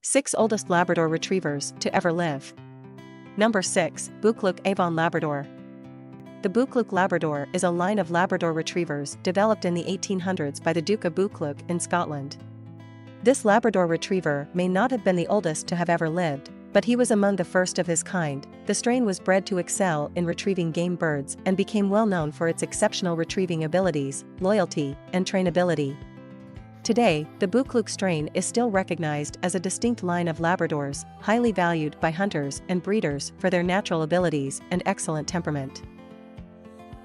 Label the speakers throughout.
Speaker 1: 6 Oldest Labrador Retrievers to Ever Live. Number 6. Buccleuch Avon Labrador. The Buccleuch Labrador is a line of Labrador Retrievers developed in the 1800s by the Duke of Buccleuch in Scotland. This Labrador Retriever may not have been the oldest to have ever lived, but he was among the first of his kind. The strain was bred to excel in retrieving game birds and became well known for its exceptional retrieving abilities, loyalty, and trainability. Today, the Buccleuch strain is still recognized as a distinct line of Labradors, highly valued by hunters and breeders for their natural abilities and excellent temperament.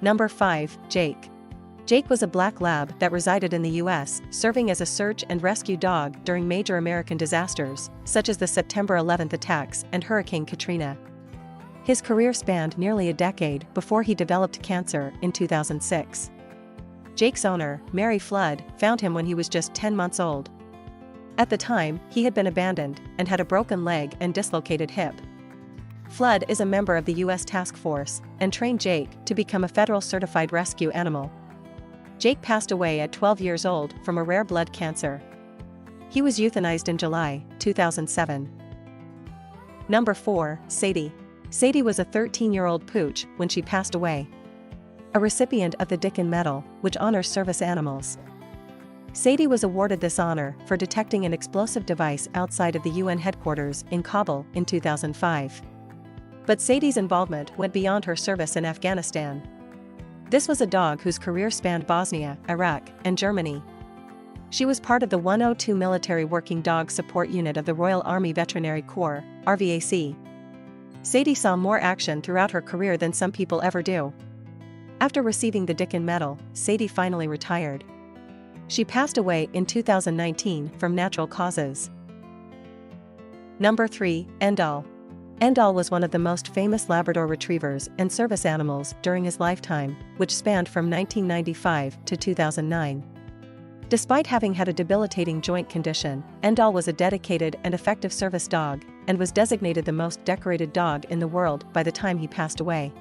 Speaker 1: Number 5. Jake. Jake was a black lab that resided in the U.S., serving as a search and rescue dog during major American disasters, such as the September 11th attacks and Hurricane Katrina. His career spanned nearly a decade before he developed cancer in 2006. Jake's owner, Mary Flood, found him when he was just 10 months old. At the time, he had been abandoned and had a broken leg and dislocated hip. Flood is a member of the U.S. Task Force and trained Jake to become a federal certified rescue animal. Jake passed away at 12 years old from a rare blood cancer. He was euthanized in July 2007. Number 4. Sadie. Sadie was a 13-year-old pooch when she passed away. A recipient of the Dickin Medal, which honors service animals. Sadie was awarded this honor for detecting an explosive device outside of the UN headquarters in Kabul in 2005. But Sadie's involvement went beyond her service in Afghanistan. This was a dog whose career spanned Bosnia, Iraq, and Germany. She was part of the 102 Military Working Dog Support Unit of the Royal Army Veterinary Corps, RVAC. Sadie saw more action throughout her career than some people ever do. After receiving the Dickin Medal, Sadie finally retired. She passed away in 2019 from natural causes. Number 3. Endall. Endall was one of the most famous Labrador Retrievers and service animals during his lifetime, which spanned from 1995 to 2009. Despite having had a debilitating joint condition, Endall was a dedicated and effective service dog, and was designated the most decorated dog in the world by the time he passed away.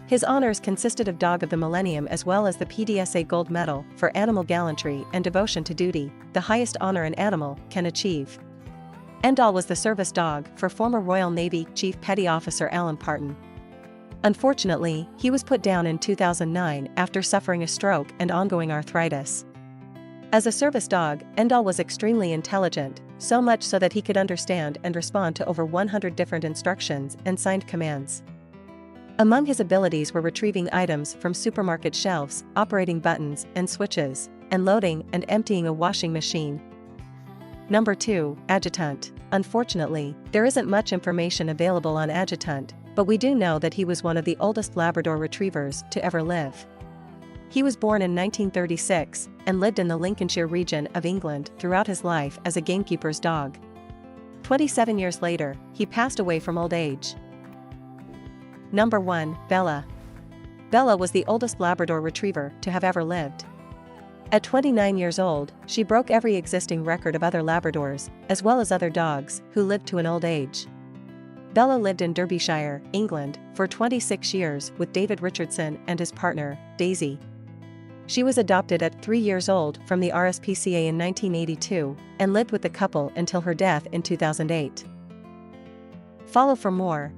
Speaker 1: His honors consisted of Dog of the Millennium as well as the PDSA Gold Medal for animal gallantry and devotion to duty, the highest honor an animal can achieve. Endall was the service dog for former Royal Navy Chief Petty Officer Alan Parton. Unfortunately, he was put down in 2009 after suffering a stroke and ongoing arthritis. As a service dog, Endall was extremely intelligent, so much so that he could understand and respond to over 100 different instructions and signed commands. Among his abilities were retrieving items from supermarket shelves, operating buttons and switches, and loading and emptying a washing machine. Number 2. Adjutant. Unfortunately, there isn't much information available on Adjutant, but we do know that he was one of the oldest Labrador Retrievers to ever live. He was born in 1936 and lived in the Lincolnshire region of England throughout his life as a gamekeeper's dog. 27 years later, he passed away from old age. Number 1. Bella. Bella was the oldest Labrador Retriever to have ever lived. At 29 years old, she broke every existing record of other Labradors, as well as other dogs, who lived to an old age. Bella lived in Derbyshire, England, for 26 years with David Richardson and his partner, Daisy. She was adopted at 3 years old from the RSPCA in 1982, and lived with the couple until her death in 2008. Follow for more.